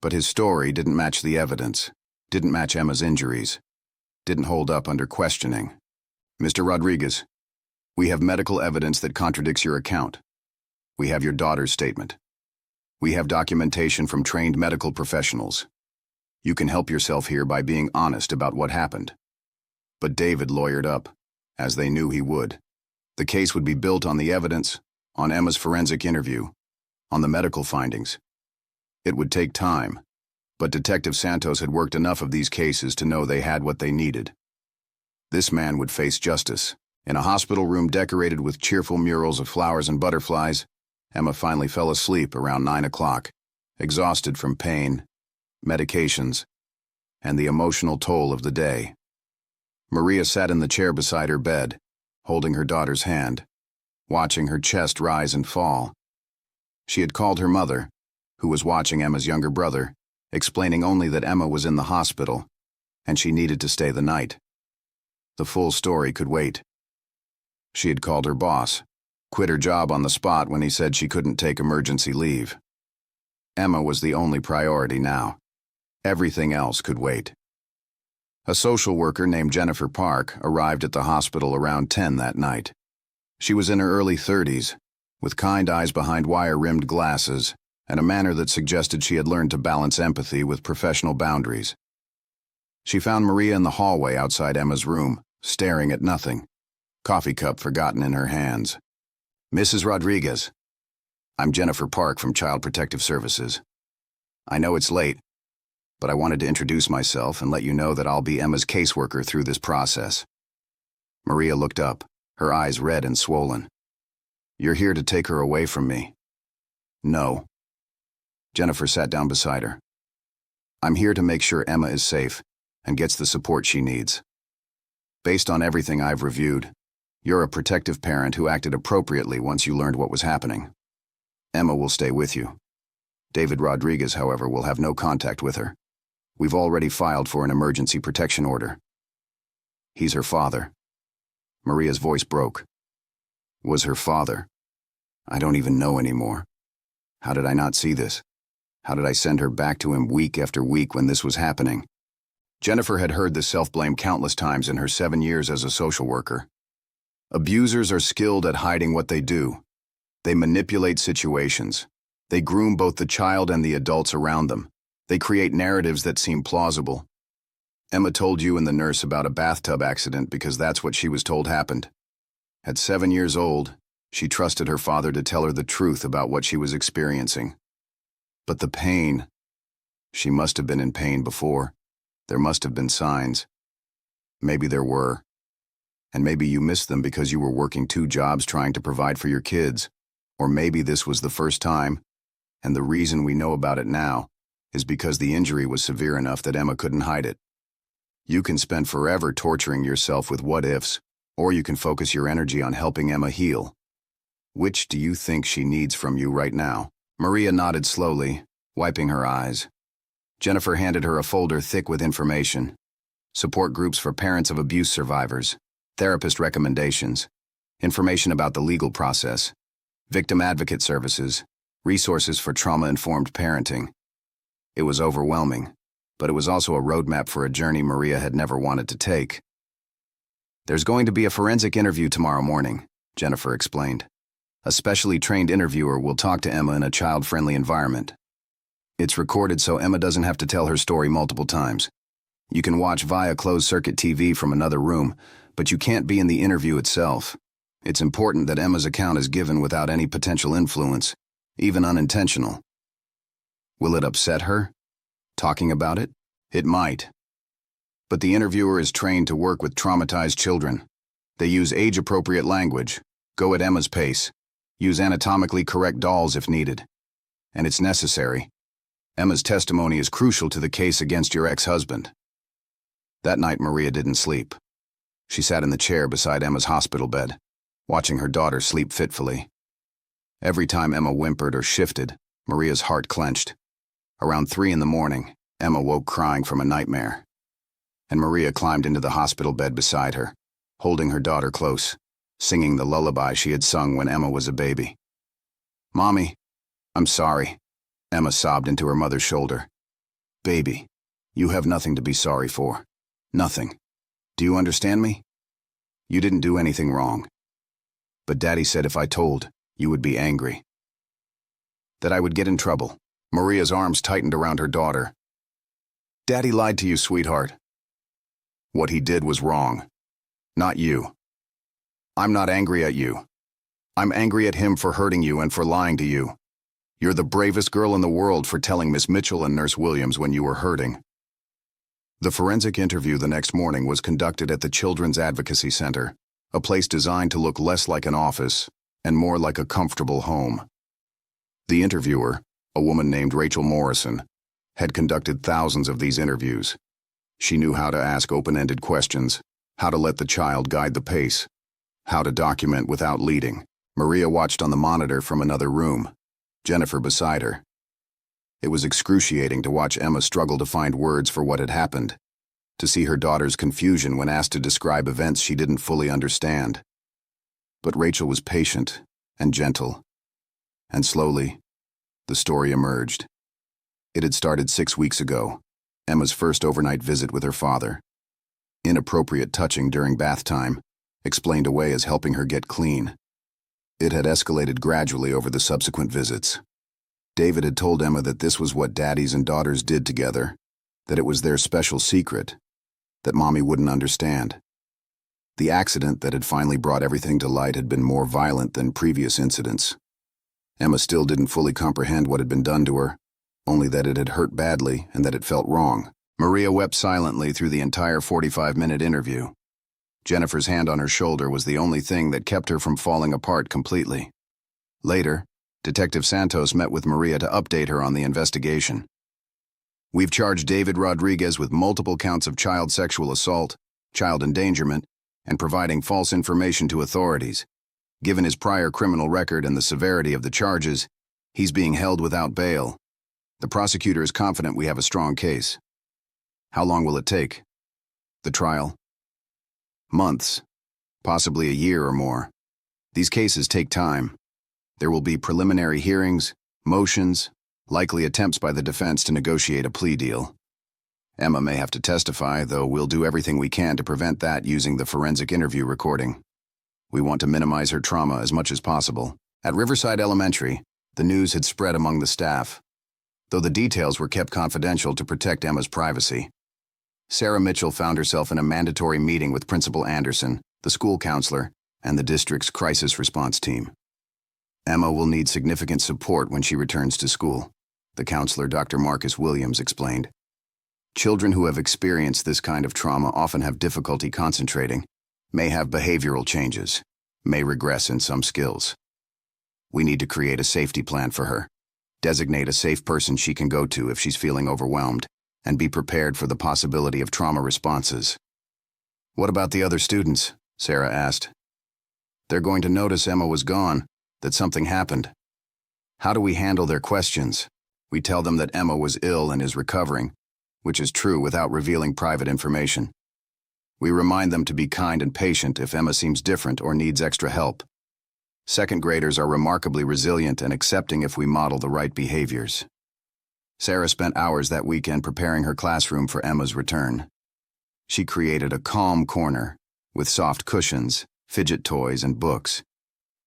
But his story didn't match the evidence, didn't match Emma's injuries, didn't hold up under questioning. Mr. Rodriguez, we have medical evidence that contradicts your account. We have your daughter's statement. We have documentation from trained medical professionals. You can help yourself here by being honest about what happened. But David lawyered up, as they knew he would. The case would be built on the evidence, on Emma's forensic interview, on the medical findings. It would take time, but Detective Santos had worked enough of these cases to know they had what they needed. This man would face justice. In a hospital room decorated with cheerful murals of flowers and butterflies, Emma finally fell asleep around 9 o'clock, exhausted from pain, medications, and the emotional toll of the day. Maria sat in the chair beside her bed, holding her daughter's hand, watching her chest rise and fall. She had called her mother, who was watching Emma's younger brother, explaining only that Emma was in the hospital, and she needed to stay the night. The full story could wait. She had called her boss, quit her job on the spot when he said she couldn't take emergency leave. Emma was the only priority now. Everything else could wait. A social worker named Jennifer Park arrived at the hospital around 10 that night. She was in her early 30s, with kind eyes behind wire-rimmed glasses, and a manner that suggested she had learned to balance empathy with professional boundaries. She found Maria in the hallway outside Emma's room, staring at nothing, coffee cup forgotten in her hands. Mrs. Rodriguez, I'm Jennifer Park from Child Protective Services. I know it's late, but I wanted to introduce myself and let you know that I'll be Emma's caseworker through this process. Maria looked up, her eyes red and swollen. You're here to take her away from me. No. Jennifer sat down beside her. I'm here to make sure Emma is safe and gets the support she needs. Based on everything I've reviewed, You're a protective parent who acted appropriately once you learned what was happening. Emma will stay with you. David Rodriguez, however, will have no contact with her. We've already filed for an emergency protection order. He's her father. Maria's voice broke. Was her father? I don't even know anymore. How did I not see this? How did I send her back to him week after week when this was happening? Jennifer had heard this self-blame countless times in her 7 years as a social worker. Abusers are skilled at hiding what they do. They manipulate situations. They groom both the child and the adults around them. They create narratives that seem plausible. Emma told you and the nurse about a bathtub accident because that's what she was told happened. At 7 years old, she trusted her father to tell her the truth about what she was experiencing. But the pain, she must have been in pain before. There must have been signs. Maybe there were. And maybe you missed them because you were working 2 jobs trying to provide for your kids. Or maybe this was the first time, and the reason we know about it now is because the injury was severe enough that Emma couldn't hide it. You can spend forever torturing yourself with what-ifs, or you can focus your energy on helping Emma heal. Which do you think she needs from you right now? Maria nodded slowly, wiping her eyes. Jennifer handed her a folder thick with information. Support groups for parents of abuse survivors, therapist recommendations, information about the legal process, victim advocate services, resources for trauma-informed parenting. It was overwhelming, but it was also a roadmap for a journey Maria had never wanted to take. There's going to be a forensic interview tomorrow morning, Jennifer explained. A specially trained interviewer will talk to Emma in a child-friendly environment. It's recorded so Emma doesn't have to tell her story multiple times. You can watch via closed-circuit TV from another room, but you can't be in the interview itself. It's important that Emma's account is given without any potential influence, even unintentional. Will it upset her? Talking about it? It might. But the interviewer is trained to work with traumatized children. They use age-appropriate language, go at Emma's pace, use anatomically correct dolls if needed. And it's necessary. Emma's testimony is crucial to the case against your ex-husband. That night, Maria didn't sleep. She sat in the chair beside Emma's hospital bed, watching her daughter sleep fitfully. Every time Emma whimpered or shifted, Maria's heart clenched. Around 3 in the morning, Emma woke crying from a nightmare. And Maria climbed into the hospital bed beside her, holding her daughter close, singing the lullaby she had sung when Emma was a baby. "Mommy, I'm sorry," Emma sobbed into her mother's shoulder. "Baby, you have nothing to be sorry for. Nothing. Do you understand me? You didn't do anything wrong. But Daddy said if I told, you would be angry. That I would get in trouble." Maria's arms tightened around her daughter. "Daddy lied to you, sweetheart. What he did was wrong. Not you. I'm not angry at you. I'm angry at him for hurting you and for lying to you. You're the bravest girl in the world for telling Miss Mitchell and Nurse Williams when you were hurting." The forensic interview the next morning was conducted at the Children's Advocacy Center, a place designed to look less like an office and more like a comfortable home. The interviewer, a woman named Rachel Morrison, had conducted thousands of these interviews. She knew how to ask open-ended questions, how to let the child guide the pace, how to document without leading. Maria watched on the monitor from another room, Jennifer beside her. It was excruciating to watch Emma struggle to find words for what had happened, to see her daughter's confusion when asked to describe events she didn't fully understand. But Rachel was patient and gentle, and slowly, the story emerged. It had started 6 weeks ago, Emma's first overnight visit with her father. Inappropriate touching during bath time, explained away as helping her get clean. It had escalated gradually over the subsequent visits. David had told Emma that this was what daddies and daughters did together, that it was their special secret, that Mommy wouldn't understand. The accident that had finally brought everything to light had been more violent than previous incidents. Emma still didn't fully comprehend what had been done to her, only that it had hurt badly and that it felt wrong. Maria wept silently through the entire 45-minute interview. Jennifer's hand on her shoulder was the only thing that kept her from falling apart completely. Later, Detective Santos met with Maria to update her on the investigation. "We've charged David Rodriguez with multiple counts of child sexual assault, child endangerment, and providing false information to authorities. Given his prior criminal record and the severity of the charges, he's being held without bail. The prosecutor is confident we have a strong case. How long will it take? The trial? Months, possibly a year or more. These cases take time. There will be preliminary hearings, motions, likely attempts by the defense to negotiate a plea deal. Emma may have to testify, though we'll do everything we can to prevent that using the forensic interview recording. We want to minimize her trauma as much as possible. At Riverside Elementary, the news had spread among the staff, though the details were kept confidential to protect Emma's privacy. Sarah Mitchell found herself in a mandatory meeting with Principal Anderson, the school counselor, and the district's crisis response team. Emma will need significant support when she returns to school, the counselor, Dr. Marcus Williams, explained. Children who have experienced this kind of trauma often have difficulty concentrating, may have behavioral changes, may regress in some skills. We need to create a safety plan for her, designate a safe person she can go to if she's feeling overwhelmed, and be prepared for the possibility of trauma responses. What about the other students? Sarah asked. They're going to notice Emma was gone, that something happened. How do we handle their questions? We tell them that Emma was ill and is recovering, which is true without revealing private information. We remind them to be kind and patient if Emma seems different or needs extra help. Second graders are remarkably resilient and accepting if we model the right behaviors. Sarah spent hours that weekend preparing her classroom for Emma's return. She created a calm corner with soft cushions, fidget toys, and books.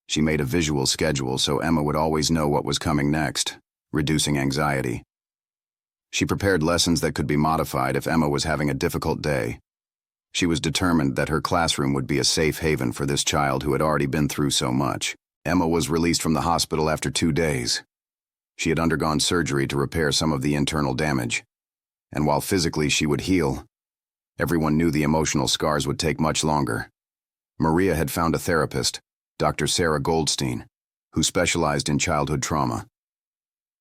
She made a visual schedule so Emma would always know what was coming next, reducing anxiety. She prepared lessons that could be modified if Emma was having a difficult day. She was determined that her classroom would be a safe haven for this child who had already been through so much. Emma was released from the hospital after 2 days. She had undergone surgery to repair some of the internal damage. And while physically she would heal, everyone knew the emotional scars would take much longer. Maria had found a therapist, Dr. Sarah Goldstein, who specialized in childhood trauma.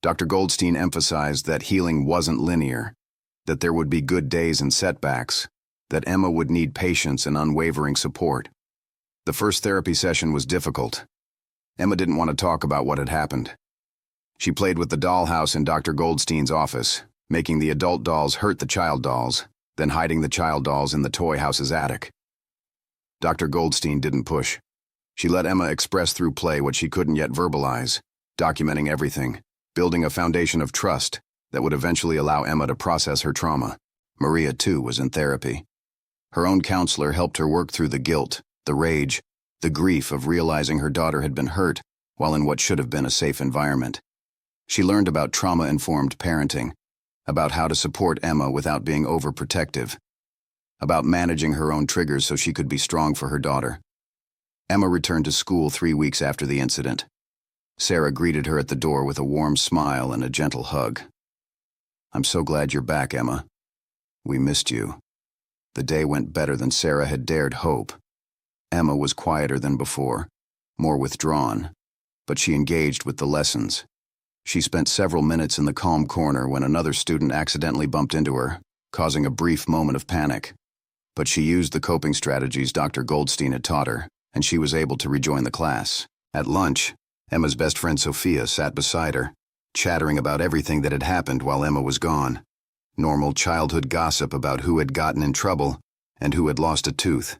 Dr. Goldstein emphasized that healing wasn't linear, that there would be good days and setbacks, that Emma would need patience and unwavering support. The first therapy session was difficult. Emma didn't want to talk about what had happened. She played with the dollhouse in Dr. Goldstein's office, making the adult dolls hurt the child dolls, then hiding the child dolls in the toy house's attic. Dr. Goldstein didn't push. She let Emma express through play what she couldn't yet verbalize, documenting everything, building a foundation of trust that would eventually allow Emma to process her trauma. Maria, too, was in therapy. Her own counselor helped her work through the guilt, the rage, the grief of realizing her daughter had been hurt while in what should have been a safe environment. She learned about trauma-informed parenting, about how to support Emma without being overprotective, about managing her own triggers so she could be strong for her daughter. Emma returned to school 3 weeks after the incident. Sarah greeted her at the door with a warm smile and a gentle hug. "I'm so glad you're back, Emma. We missed you." The day went better than Sarah had dared hope. Emma was quieter than before, more withdrawn, but she engaged with the lessons. She spent several minutes in the calm corner when another student accidentally bumped into her, causing a brief moment of panic. But she used the coping strategies Dr. Goldstein had taught her, and she was able to rejoin the class. At lunch, Emma's best friend Sophia sat beside her, chattering about everything that had happened while Emma was gone. Normal childhood gossip about who had gotten in trouble and who had lost a tooth.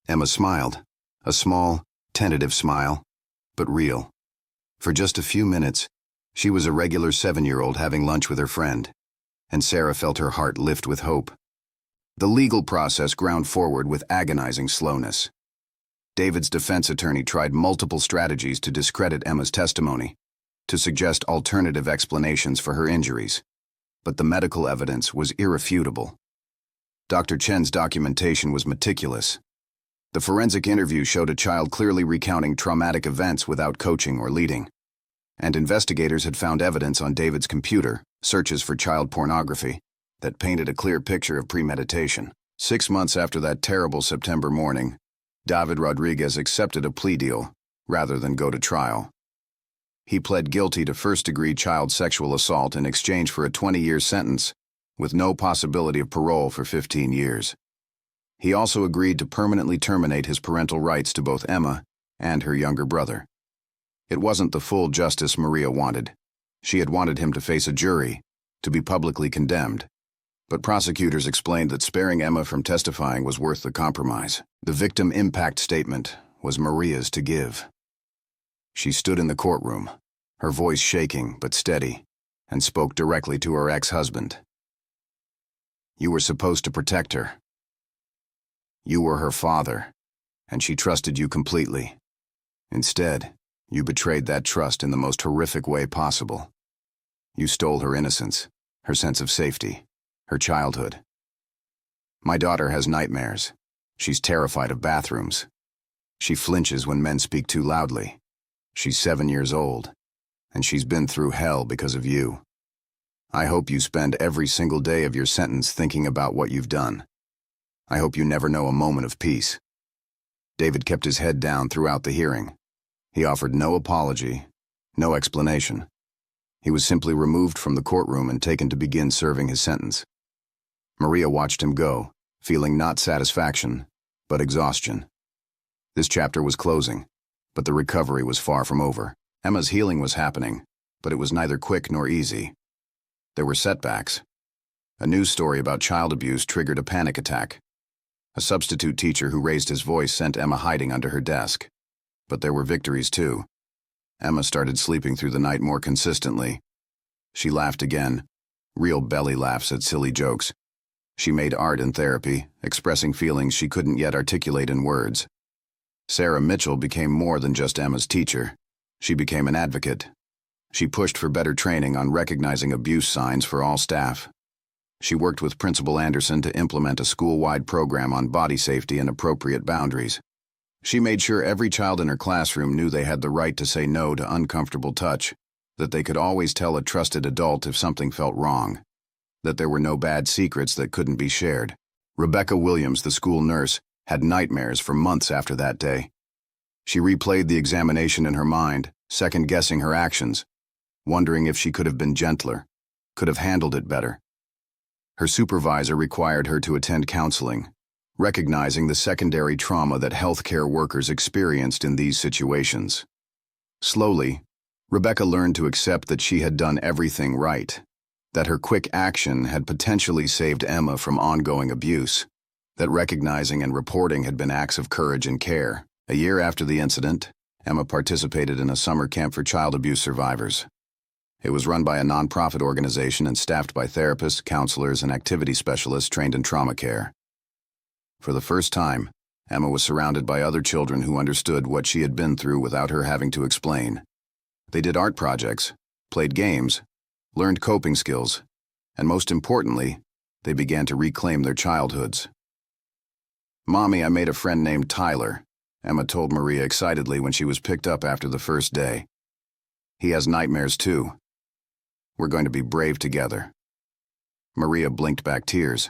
Emma smiled, a small, tentative smile, but real. For just a few minutes, she was a regular 7-year-old having lunch with her friend, and Sarah felt her heart lift with hope. The legal process ground forward with agonizing slowness. David's defense attorney tried multiple strategies to discredit Emma's testimony, to suggest alternative explanations for her injuries, but the medical evidence was irrefutable. Dr. Chen's documentation was meticulous. The forensic interview showed a child clearly recounting traumatic events without coaching or leading. And investigators had found evidence on David's computer, searches for child pornography, that painted a clear picture of premeditation. 6 months after that terrible September morning, David Rodriguez accepted a plea deal, rather than go to trial. He pled guilty to first-degree child sexual assault in exchange for a 20-year sentence, with no possibility of parole for 15 years. He also agreed to permanently terminate his parental rights to both Emma and her younger brother. It wasn't the full justice Maria wanted. She had wanted him to face a jury, to be publicly condemned. But prosecutors explained that sparing Emma from testifying was worth the compromise. The victim impact statement was Maria's to give. She stood in the courtroom, her voice shaking but steady, and spoke directly to her ex-husband. You were supposed to protect her. You were her father, and she trusted you completely. Instead, you betrayed that trust in the most horrific way possible. You stole her innocence, her sense of safety, her childhood. My daughter has nightmares. She's terrified of bathrooms. She flinches when men speak too loudly. She's 7 years old, and she's been through hell because of you. I hope you spend every single day of your sentence thinking about what you've done. I hope you never know a moment of peace. David kept his head down throughout the hearing. He offered no apology, no explanation. He was simply removed from the courtroom and taken to begin serving his sentence. Maria watched him go, feeling not satisfaction, but exhaustion. This chapter was closing, but the recovery was far from over. Emma's healing was happening, but it was neither quick nor easy. There were setbacks. A news story about child abuse triggered a panic attack. A substitute teacher who raised his voice sent Emma hiding under her desk. But there were victories too. Emma started sleeping through the night more consistently. She laughed again, real belly laughs at silly jokes. She made art in therapy, expressing feelings she couldn't yet articulate in words. Sarah Mitchell became more than just Emma's teacher. She became an advocate. She pushed for better training on recognizing abuse signs for all staff. She worked with Principal Anderson to implement a school-wide program on body safety and appropriate boundaries. She made sure every child in her classroom knew they had the right to say no to uncomfortable touch, that they could always tell a trusted adult if something felt wrong, that there were no bad secrets that couldn't be shared. Rebecca Williams, the school nurse, had nightmares for months after that day. She replayed the examination in her mind, second-guessing her actions, wondering if she could have been gentler, could have handled it better. Her supervisor required her to attend counseling, recognizing the secondary trauma that healthcare workers experienced in these situations. Slowly, Rebecca learned to accept that she had done everything right, that her quick action had potentially saved Emma from ongoing abuse, that recognizing and reporting had been acts of courage and care. A year after the incident, Emma participated in a summer camp for child abuse survivors. It was run by a nonprofit organization and staffed by therapists, counselors, and activity specialists trained in trauma care. For the first time, Emma was surrounded by other children who understood what she had been through without her having to explain. They did art projects, played games, learned coping skills, and most importantly, they began to reclaim their childhoods. "Mommy, I made a friend named Tyler," Emma told Maria excitedly when she was picked up after the first day. "He has nightmares too. We're going to be brave together." Maria blinked back tears.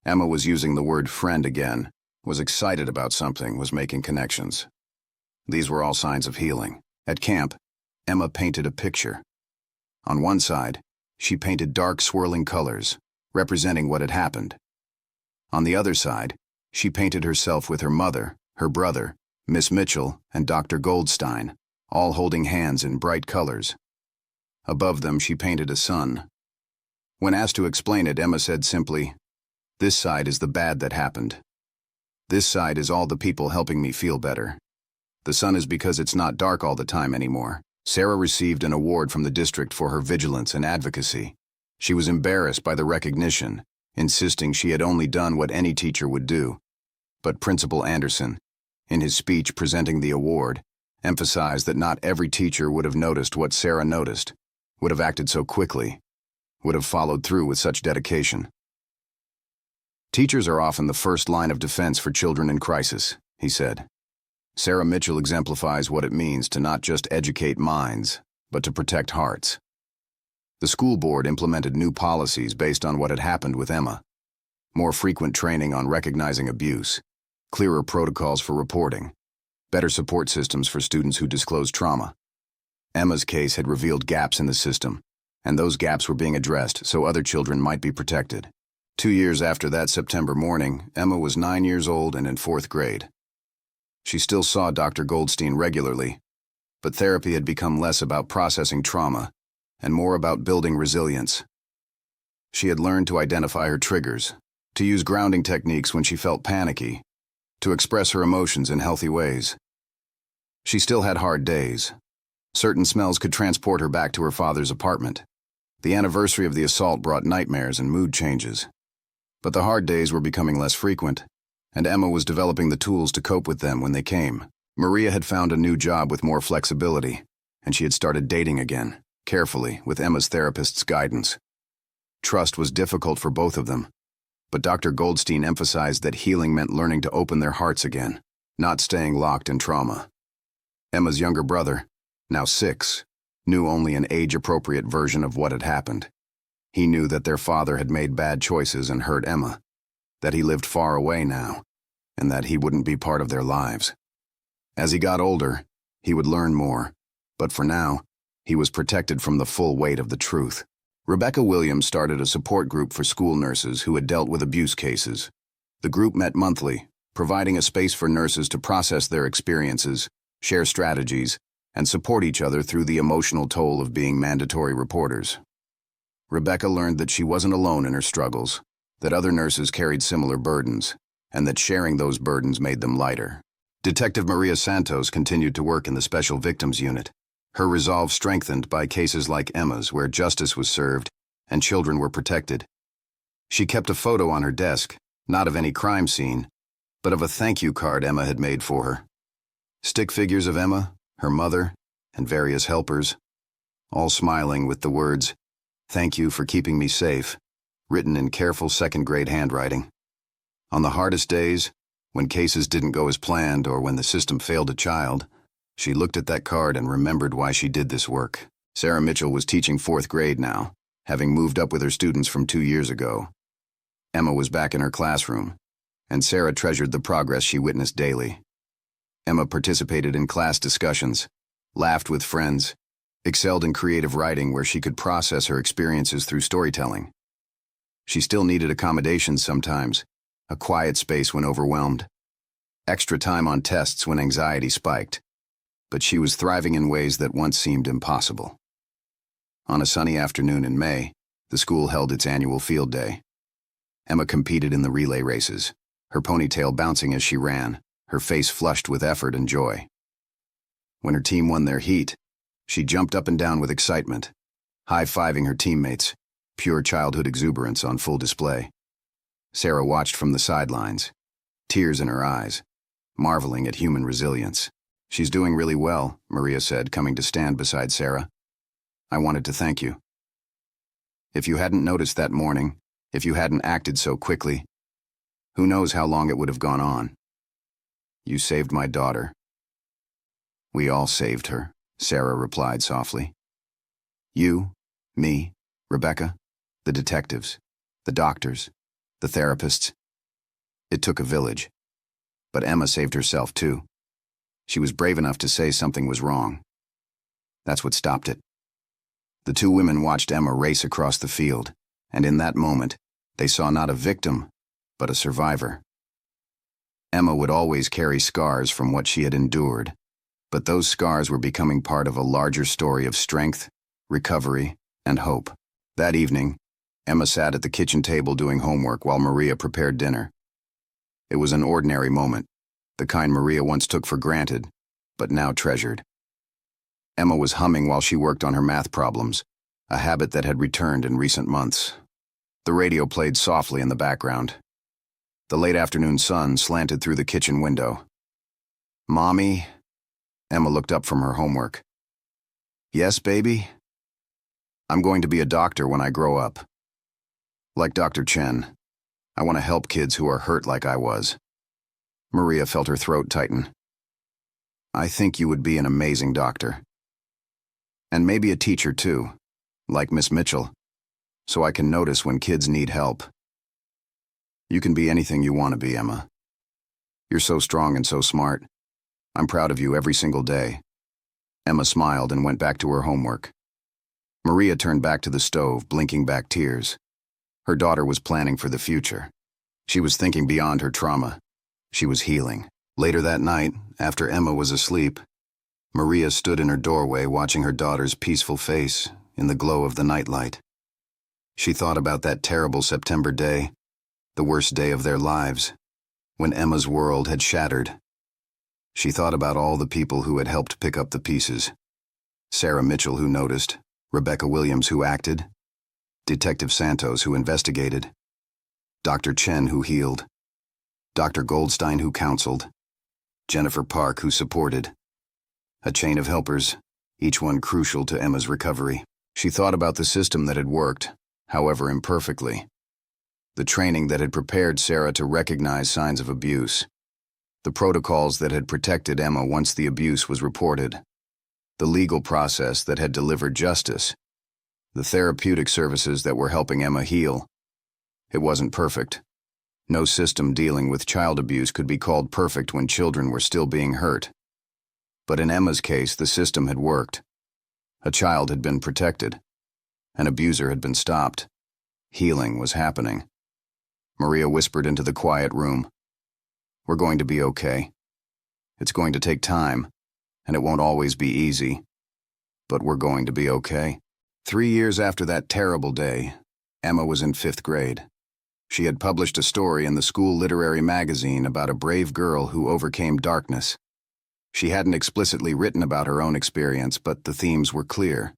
Emma was using the word friend again, was excited about something, was making connections. These were all signs of healing. At camp, Emma painted a picture. On one side, she painted dark swirling colors, representing what had happened. On the other side, she painted herself with her mother, her brother, Miss Mitchell, and Dr. Goldstein, all holding hands in bright colors. Above them, she painted a sun. When asked to explain it, Emma said simply, "This side is the bad that happened. This side is all the people helping me feel better. The sun is because it's not dark all the time anymore." Sarah received an award from the district for her vigilance and advocacy. She was embarrassed by the recognition, insisting she had only done what any teacher would do. But Principal Anderson, in his speech presenting the award, emphasized that not every teacher would have noticed what Sarah noticed, would have acted so quickly, would have followed through with such dedication. "Teachers are often the first line of defense for children in crisis," he said. "Sarah Mitchell exemplifies what it means to not just educate minds, but to protect hearts." The school board implemented new policies based on what had happened with Emma. More frequent training on recognizing abuse, clearer protocols for reporting, better support systems for students who disclose trauma. Emma's case had revealed gaps in the system, and those gaps were being addressed so other children might be protected. 2 years after that September morning, Emma was 9 years old and in fourth grade. She still saw Dr. Goldstein regularly, but therapy had become less about processing trauma and more about building resilience. She had learned to identify her triggers, to use grounding techniques when she felt panicky, to express her emotions in healthy ways. She still had hard days. Certain smells could transport her back to her father's apartment. The anniversary of the assault brought nightmares and mood changes. But the hard days were becoming less frequent, and Emma was developing the tools to cope with them when they came. Maria had found a new job with more flexibility, and she had started dating again, carefully, with Emma's therapist's guidance. Trust was difficult for both of them, but Dr. Goldstein emphasized that healing meant learning to open their hearts again, not staying locked in trauma. Emma's younger brother, now 6, knew only an age-appropriate version of what had happened. He knew that their father had made bad choices and hurt Emma, that he lived far away now, and that he wouldn't be part of their lives. As he got older, he would learn more, but for now, he was protected from the full weight of the truth. Rebecca Williams started a support group for school nurses who had dealt with abuse cases. The group met monthly, providing a space for nurses to process their experiences, share strategies, and support each other through the emotional toll of being mandatory reporters. Rebecca learned that she wasn't alone in her struggles, that other nurses carried similar burdens, and that sharing those burdens made them lighter. Detective Maria Santos continued to work in the Special Victims Unit, her resolve strengthened by cases like Emma's where justice was served and children were protected. She kept a photo on her desk, not of any crime scene, but of a thank you card Emma had made for her. Stick figures of Emma, her mother, and various helpers, all smiling with the words, "Thank you for keeping me safe," written in careful second-grade handwriting. On the hardest days, when cases didn't go as planned or when the system failed a child, she looked at that card and remembered why she did this work. Sarah Mitchell was teaching fourth grade now, having moved up with her students from 2 years ago. Emma was back in her classroom, and Sarah treasured the progress she witnessed daily. Emma participated in class discussions, laughed with friends, excelled in creative writing where she could process her experiences through storytelling. She still needed accommodations sometimes, a quiet space when overwhelmed, extra time on tests when anxiety spiked, but she was thriving in ways that once seemed impossible. On a sunny afternoon in May, the school held its annual field day. Emma competed in the relay races, her ponytail bouncing as she ran, her face flushed with effort and joy. When her team won their heat, she jumped up and down with excitement, high-fiving her teammates, pure childhood exuberance on full display. Sarah watched from the sidelines, tears in her eyes, marveling at human resilience. "She's doing really well," Maria said, coming to stand beside Sarah. "I wanted to thank you. If you hadn't noticed that morning, if you hadn't acted so quickly, who knows how long it would have gone on. You saved my daughter." "We all saved her," Sarah replied softly. "You, me, Rebecca, the detectives, the doctors, the therapists. It took a village. But Emma saved herself too. She was brave enough to say something was wrong. That's what stopped it." The two women watched Emma race across the field, and in that moment, they saw not a victim, but a survivor. Emma would always carry scars from what she had endured, but those scars were becoming part of a larger story of strength, recovery, and hope. That evening, Emma sat at the kitchen table doing homework while Maria prepared dinner. It was an ordinary moment, the kind Maria once took for granted, but now treasured. Emma was humming while she worked on her math problems, a habit that had returned in recent months. The radio played softly in the background. The late afternoon sun slanted through the kitchen window. "Mommy?" Emma looked up from her homework. "Yes, baby? I'm going to be a doctor when I grow up. Like Dr. Chen. I want to help kids who are hurt like I was." Maria felt her throat tighten. "I think you would be an amazing doctor. And maybe a teacher too, like Miss Mitchell, so I can notice when kids need help. You can be anything you want to be, Emma. You're so strong and so smart. I'm proud of you every single day." Emma smiled and went back to her homework. Maria turned back to the stove, blinking back tears. Her daughter was planning for the future. She was thinking beyond her trauma. She was healing. Later that night, after Emma was asleep, Maria stood in her doorway watching her daughter's peaceful face in the glow of the nightlight. She thought about that terrible September day, the worst day of their lives, when Emma's world had shattered. She thought about all the people who had helped pick up the pieces. Sarah Mitchell, who noticed, Rebecca Williams, who acted, Detective Santos, who investigated, Dr. Chen, who healed, Dr. Goldstein, who counseled, Jennifer Park, who supported. A chain of helpers, each one crucial to Emma's recovery. She thought about the system that had worked, however imperfectly. The training that had prepared Sarah to recognize signs of abuse. The protocols that had protected Emma once the abuse was reported. The legal process that had delivered justice. The therapeutic services that were helping Emma heal. It wasn't perfect. No system dealing with child abuse could be called perfect when children were still being hurt. But in Emma's case, the system had worked. A child had been protected. An abuser had been stopped. Healing was happening. Maria whispered into the quiet room. "We're going to be okay. It's going to take time, and it won't always be easy. But we're going to be okay." 3 years after that terrible day, Emma was in 5th grade. She had published a story in the school literary magazine about a brave girl who overcame darkness. She hadn't explicitly written about her own experience, but the themes were clear: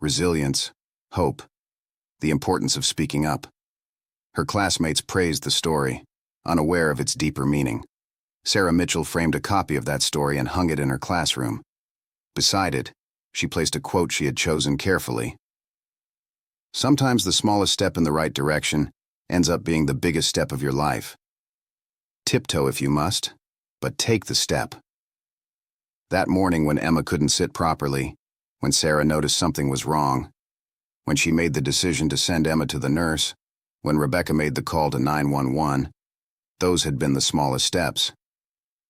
resilience, hope, the importance of speaking up. Her classmates praised the story, unaware of its deeper meaning. Sarah Mitchell framed a copy of that story and hung it in her classroom. Beside it, she placed a quote she had chosen carefully. "Sometimes the smallest step in the right direction ends up being the biggest step of your life. Tiptoe if you must, but take the step." That morning when Emma couldn't sit properly, when Sarah noticed something was wrong, when she made the decision to send Emma to the nurse, when Rebecca made the call to 911, those had been the smallest steps.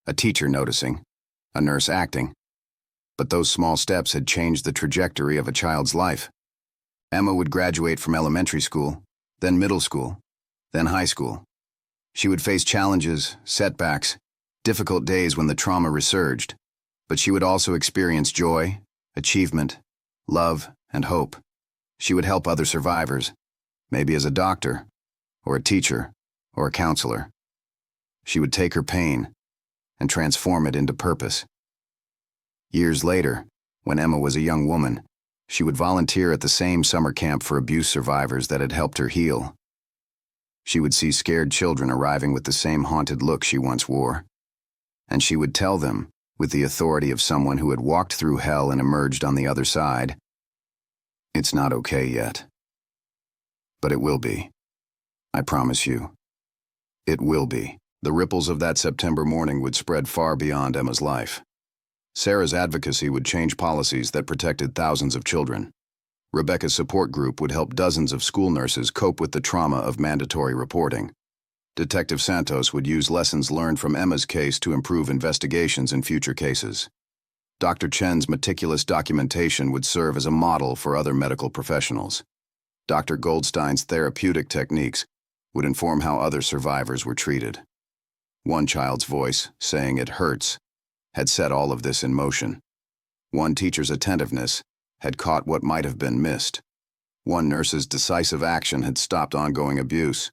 A teacher noticing, a nurse acting. But those small steps had changed the trajectory of a child's life. Emma would graduate from elementary school, then middle school, then high school. She would face challenges, setbacks, difficult days when the trauma resurged, but she would also experience joy, achievement, love, and hope. She would help other survivors, maybe as a doctor, or a teacher, or a counselor. She would take her pain and transform it into purpose. Years later, when Emma was a young woman, she would volunteer at the same summer camp for abuse survivors that had helped her heal. She would see scared children arriving with the same haunted look she once wore, and she would tell them, with the authority of someone who had walked through hell and emerged on the other side, "It's not okay yet. But it will be. I promise you. It will be." The ripples of that September morning would spread far beyond Emma's life. Sarah's advocacy would change policies that protected thousands of children. Rebecca's support group would help dozens of school nurses cope with the trauma of mandatory reporting. Detective Santos would use lessons learned from Emma's case to improve investigations in future cases. Dr. Chen's meticulous documentation would serve as a model for other medical professionals. Dr. Goldstein's therapeutic techniques would inform how other survivors were treated. One child's voice, saying "it hurts," had set all of this in motion. One teacher's attentiveness had caught what might have been missed. One nurse's decisive action had stopped ongoing abuse.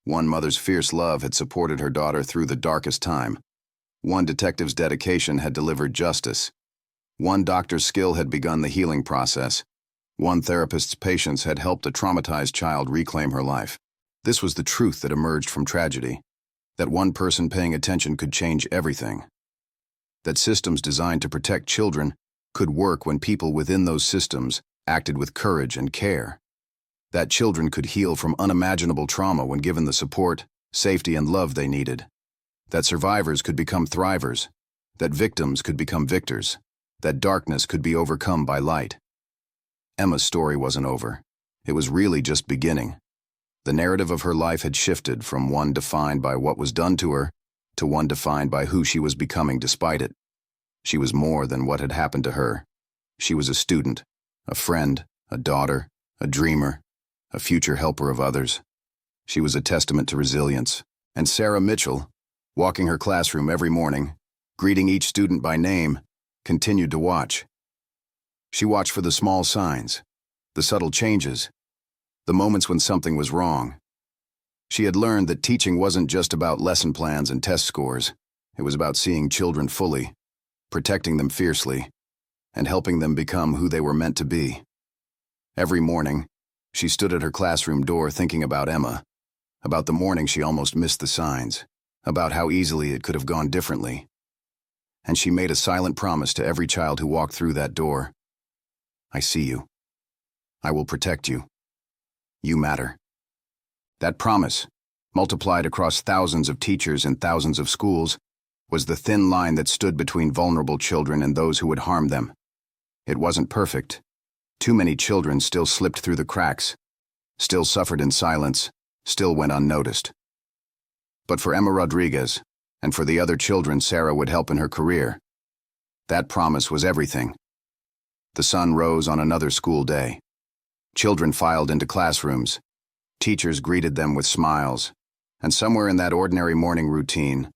One mother's fierce love had supported her daughter through the darkest time. One detective's dedication had delivered justice. One doctor's skill had begun the healing process. One therapist's patience had helped a traumatized child reclaim her life. This was the truth that emerged from tragedy. That one person paying attention could change everything. That systems designed to protect children could work when people within those systems acted with courage and care. That children could heal from unimaginable trauma when given the support, safety, and love they needed. That survivors could become thrivers. That victims could become victors. That darkness could be overcome by light. Emma's story wasn't over. It was really just beginning. The narrative of her life had shifted from one defined by what was done to her to one defined by who she was becoming despite it. She was more than what had happened to her. She was a student, a friend, a daughter, a dreamer, a future helper of others. She was a testament to resilience. And Sarah Mitchell, walking her classroom every morning, greeting each student by name, continued to watch. She watched for the small signs, the subtle changes, the moments when something was wrong. She had learned that teaching wasn't just about lesson plans and test scores. It was about seeing children fully, protecting them fiercely, and helping them become who they were meant to be. Every morning, she stood at her classroom door thinking about Emma, about the morning she almost missed the signs, about how easily it could have gone differently. And she made a silent promise to every child who walked through that door. I see you. I will protect you. You matter. That promise, multiplied across thousands of teachers and thousands of schools, was the thin line that stood between vulnerable children and those who would harm them. It wasn't perfect. Too many children still slipped through the cracks, still suffered in silence, still went unnoticed. But for Emma Rodriguez, and for the other children Sarah would help in her career, that promise was everything. The sun rose on another school day. Children filed into classrooms. Teachers greeted them with smiles, and somewhere in that ordinary morning routine,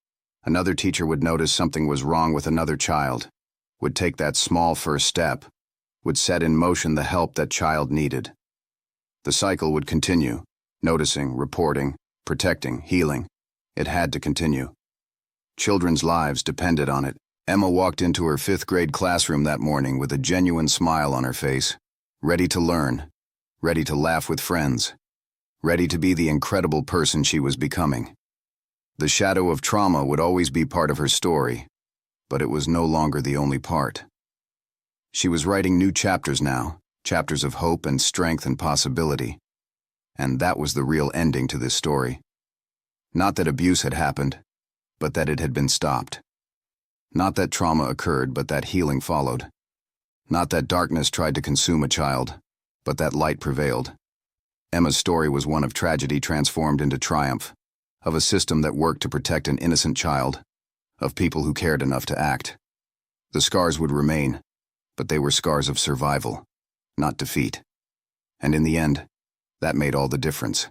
another teacher would notice something was wrong with another child, would take that small first step, would set in motion the help that child needed. The cycle would continue, noticing, reporting, protecting, healing. It had to continue. Children's lives depended on it. Emma walked into her 5th grade classroom that morning with a genuine smile on her face, ready to learn, ready to laugh with friends, ready to be the incredible person she was becoming. The shadow of trauma would always be part of her story, but it was no longer the only part. She was writing new chapters now, chapters of hope and strength and possibility. And that was the real ending to this story. Not that abuse had happened, but that it had been stopped. Not that trauma occurred, but that healing followed. Not that darkness tried to consume a child, but that light prevailed. Emma's story was one of tragedy transformed into triumph, of a system that worked to protect an innocent child, of people who cared enough to act. The scars would remain, but they were scars of survival, not defeat. And in the end, that made all the difference.